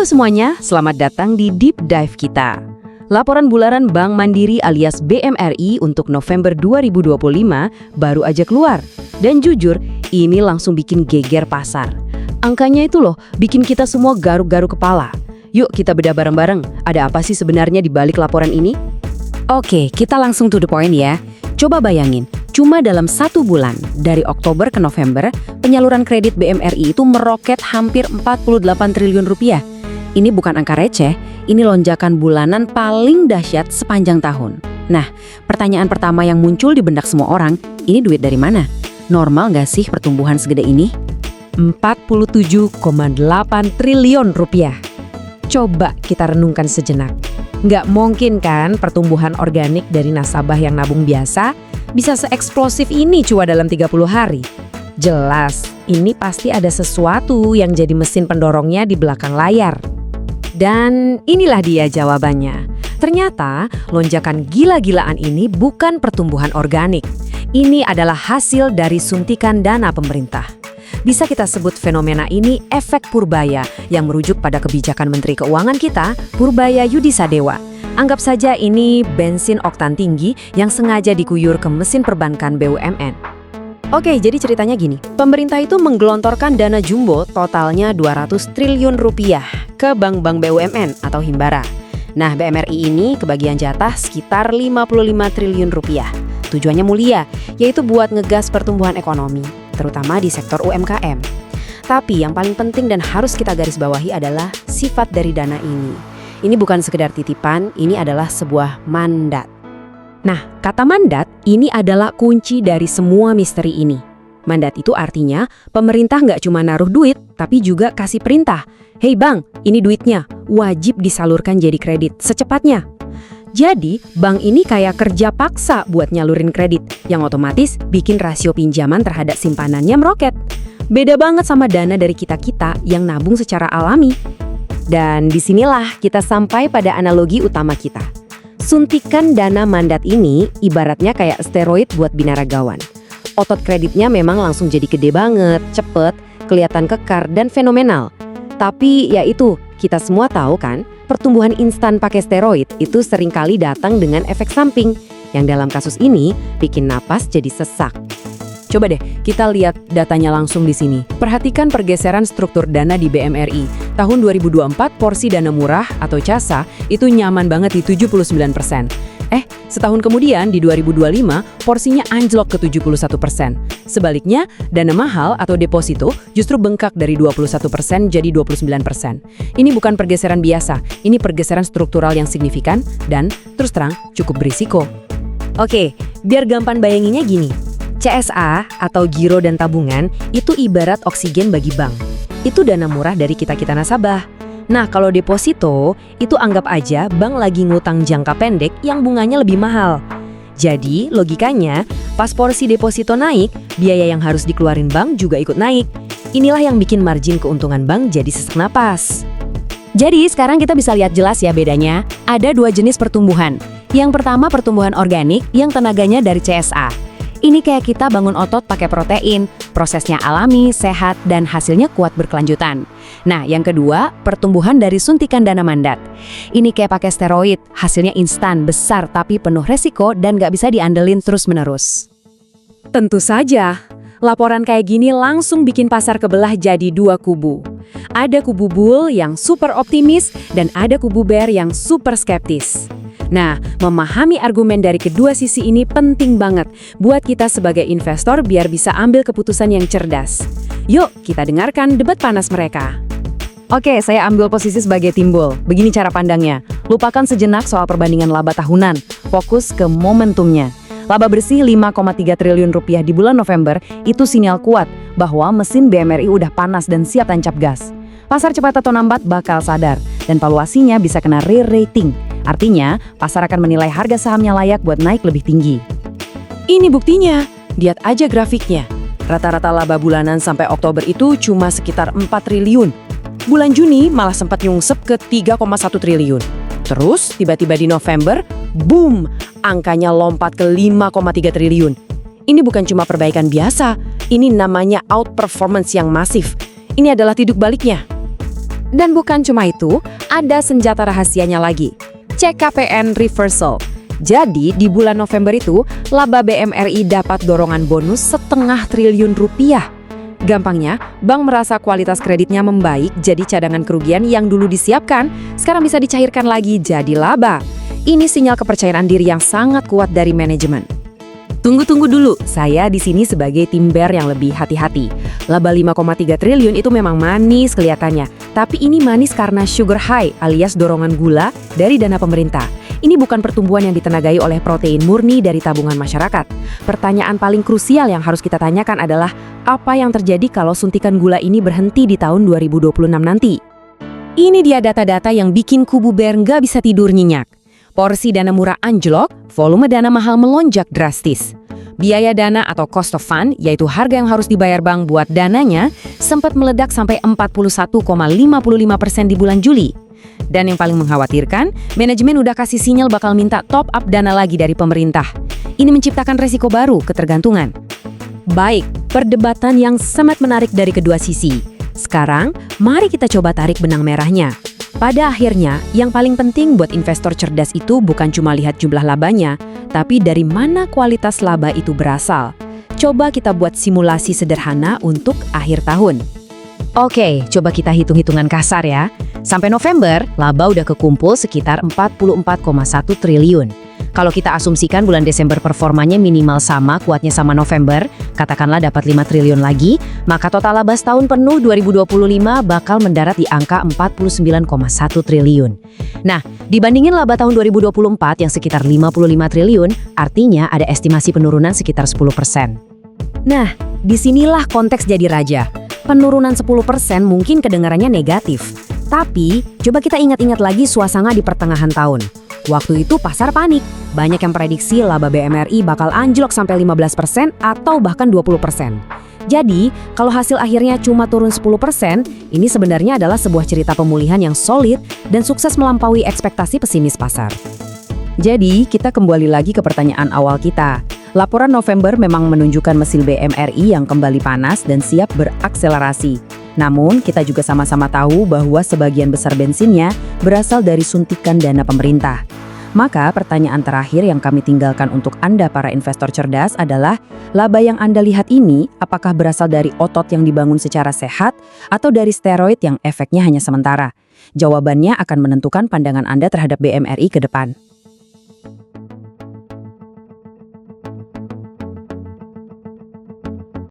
semuanya, selamat datang di Deep Dive kita. Laporan bulanan Bank Mandiri alias BMRI untuk November 2025 baru aja keluar. Dan jujur, ini langsung bikin geger pasar. Angkanya itu loh, bikin kita semua garuk-garuk kepala. Yuk kita bedah bareng-bareng, ada apa sih sebenarnya di balik laporan ini? Oke, kita langsung to the point ya. Coba bayangin, cuma dalam 1 bulan, dari Oktober ke November, penyaluran kredit BMRI itu meroket hampir 48 triliun rupiah. Ini bukan angka receh, ini lonjakan bulanan paling dahsyat sepanjang tahun. Nah, pertanyaan pertama yang muncul di benak semua orang, ini duit dari mana? Normal nggak sih pertumbuhan segede ini? 47,8 triliun rupiah. Coba kita renungkan sejenak. Nggak mungkin kan pertumbuhan organik dari nasabah yang nabung biasa bisa seeksplosif ini cuma dalam 30 hari. Jelas, ini pasti ada sesuatu yang jadi mesin pendorongnya di belakang layar. Dan inilah dia jawabannya. Ternyata lonjakan gila-gilaan ini bukan pertumbuhan organik. Ini adalah hasil dari suntikan dana pemerintah. Bisa kita sebut fenomena ini efek Purbaya yang merujuk pada kebijakan Menteri Keuangan kita, Purbaya Yudisadewa. Anggap saja ini bensin oktan tinggi yang sengaja dikuyur ke mesin perbankan BUMN. Oke, jadi ceritanya gini. Pemerintah itu menggelontorkan dana jumbo totalnya 200 triliun rupiah ke bank-bank BUMN atau Himbara. Nah, BMRI ini kebagian jatah sekitar 55 triliun rupiah. Tujuannya mulia, yaitu buat ngegas pertumbuhan ekonomi, terutama di sektor UMKM. Tapi yang paling penting dan harus kita garis bawahi adalah sifat dari dana ini. Ini bukan sekedar titipan, ini adalah sebuah mandat. Nah, kata mandat ini adalah kunci dari semua misteri ini. Mandat itu artinya pemerintah nggak cuma naruh duit, tapi juga kasih perintah. Hei bang, ini duitnya, wajib disalurkan jadi kredit secepatnya. Jadi, bank ini kayak kerja paksa buat nyalurin kredit, yang otomatis bikin rasio pinjaman terhadap simpanannya meroket. Beda banget sama dana dari kita-kita yang nabung secara alami. Dan disinilah kita sampai pada analogi utama kita. Suntikan dana mandat ini ibaratnya kayak steroid buat binaragawan. Otot kreditnya memang langsung jadi gede banget, cepet, kelihatan kekar, dan fenomenal. Tapi ya itu, kita semua tahu kan, pertumbuhan instan pakai steroid itu seringkali datang dengan efek samping, yang dalam kasus ini bikin napas jadi sesak. Coba deh, kita lihat datanya langsung di sini. Perhatikan pergeseran struktur dana di BMRI. Tahun 2024, porsi dana murah atau CASA itu nyaman banget di 79%. Setahun kemudian di 2025, porsinya anjlok ke 71%. Sebaliknya, dana mahal atau deposito justru bengkak dari 21% jadi 29%. Ini bukan pergeseran biasa, ini pergeseran struktural yang signifikan dan terus terang cukup berisiko. Oke, biar gampang bayanginnya gini. CSA atau giro dan tabungan itu ibarat oksigen bagi bank. Itu dana murah dari kita-kita nasabah. Nah, kalau deposito, itu anggap aja bank lagi ngutang jangka pendek yang bunganya lebih mahal. Jadi, logikanya, pas porsi deposito naik, biaya yang harus dikeluarin bank juga ikut naik. Inilah yang bikin margin keuntungan bank jadi sesak napas. Jadi, sekarang kita bisa lihat jelas ya bedanya. Ada 2 jenis pertumbuhan. Yang pertama pertumbuhan organik yang tenaganya dari CSA. Ini kayak kita bangun otot pakai protein, prosesnya alami, sehat, dan hasilnya kuat berkelanjutan. Nah, yang kedua, pertumbuhan dari suntikan dana mandat. Ini kayak pakai steroid, hasilnya instan, besar, tapi penuh resiko dan nggak bisa diandelin terus-menerus. Tentu saja, laporan kayak gini langsung bikin pasar kebelah jadi 2 kubu. Ada kubu bull yang super optimis dan ada kubu bear yang super skeptis. Nah, memahami argumen dari kedua sisi ini penting banget buat kita sebagai investor biar bisa ambil keputusan yang cerdas. Yuk, kita dengarkan debat panas mereka. Oke, saya ambil posisi sebagai tim bull. Begini cara pandangnya. Lupakan sejenak soal perbandingan laba tahunan. Fokus ke momentumnya. Laba bersih 5,3 triliun rupiah di bulan November itu sinyal kuat bahwa mesin BMRI udah panas dan siap tancap gas. Pasar cepat atau lambat bakal sadar dan valuasinya bisa kena re-rating. Artinya, pasar akan menilai harga sahamnya layak buat naik lebih tinggi. Ini buktinya. Lihat aja grafiknya. Rata-rata laba bulanan sampai Oktober itu cuma sekitar 4 triliun. Bulan Juni malah sempat nyungsep ke 3,1 triliun. Terus, tiba-tiba di November, boom! Angkanya lompat ke 5,3 triliun. Ini bukan cuma perbaikan biasa, ini namanya outperformance yang masif. Ini adalah titik baliknya. Dan bukan cuma itu, ada senjata rahasianya lagi. CKPN reversal. Jadi di bulan November itu, laba BMRI dapat dorongan bonus setengah triliun rupiah. Gampangnya, bank merasa kualitas kreditnya membaik, jadi cadangan kerugian yang dulu disiapkan sekarang bisa dicairkan lagi jadi laba. Ini sinyal kepercayaan diri yang sangat kuat dari manajemen. Tunggu dulu, saya di sini sebagai tim bear yang lebih hati-hati. Laba 5,3 triliun itu memang manis kelihatannya, tapi ini manis karena sugar high alias dorongan gula dari dana pemerintah. Ini bukan pertumbuhan yang ditenagai oleh protein murni dari tabungan masyarakat. Pertanyaan paling krusial yang harus kita tanyakan adalah apa yang terjadi kalau suntikan gula ini berhenti di tahun 2026 nanti? Ini dia data-data yang bikin kubu bear nggak bisa tidur nyenyak. Porsi dana murah anjlok, volume dana mahal melonjak drastis. Biaya dana atau cost of fund, yaitu harga yang harus dibayar bank buat dananya, sempat meledak sampai 41,55% di bulan Juli. Dan yang paling mengkhawatirkan, manajemen udah kasih sinyal bakal minta top up dana lagi dari pemerintah. Ini menciptakan resiko baru, ketergantungan. Baik, perdebatan yang sangat menarik dari kedua sisi. Sekarang, mari kita coba tarik benang merahnya. Pada akhirnya, yang paling penting buat investor cerdas itu bukan cuma lihat jumlah labanya, tapi dari mana kualitas laba itu berasal. Coba kita buat simulasi sederhana untuk akhir tahun. Oke, coba kita hitung-hitungan kasar ya. Sampai November, laba udah kekumpul sekitar 44,1 triliun. Kalau kita asumsikan bulan Desember performanya minimal sama kuatnya sama November, katakanlah dapat 5 triliun lagi, maka total laba setahun penuh 2025 bakal mendarat di angka 49,1 triliun. Nah, dibandingin laba tahun 2024 yang sekitar 55 triliun, artinya ada estimasi penurunan sekitar 10%. Nah, disinilah konteks jadi raja. Penurunan 10% mungkin kedengarannya negatif. Tapi, coba kita ingat-ingat lagi suasana di pertengahan tahun. Waktu itu pasar panik. Banyak yang prediksi laba BMRI bakal anjlok sampai 15% atau bahkan 20%. Jadi, kalau hasil akhirnya cuma turun 10%, ini sebenarnya adalah sebuah cerita pemulihan yang solid dan sukses melampaui ekspektasi pesimis pasar. Jadi, kita kembali lagi ke pertanyaan awal kita. Laporan November memang menunjukkan mesin BMRI yang kembali panas dan siap berakselerasi. Namun, kita juga sama-sama tahu bahwa sebagian besar bensinnya berasal dari suntikan dana pemerintah. Maka, pertanyaan terakhir yang kami tinggalkan untuk Anda para investor cerdas adalah, laba yang Anda lihat ini apakah berasal dari otot yang dibangun secara sehat atau dari steroid yang efeknya hanya sementara? Jawabannya akan menentukan pandangan Anda terhadap BMRI ke depan.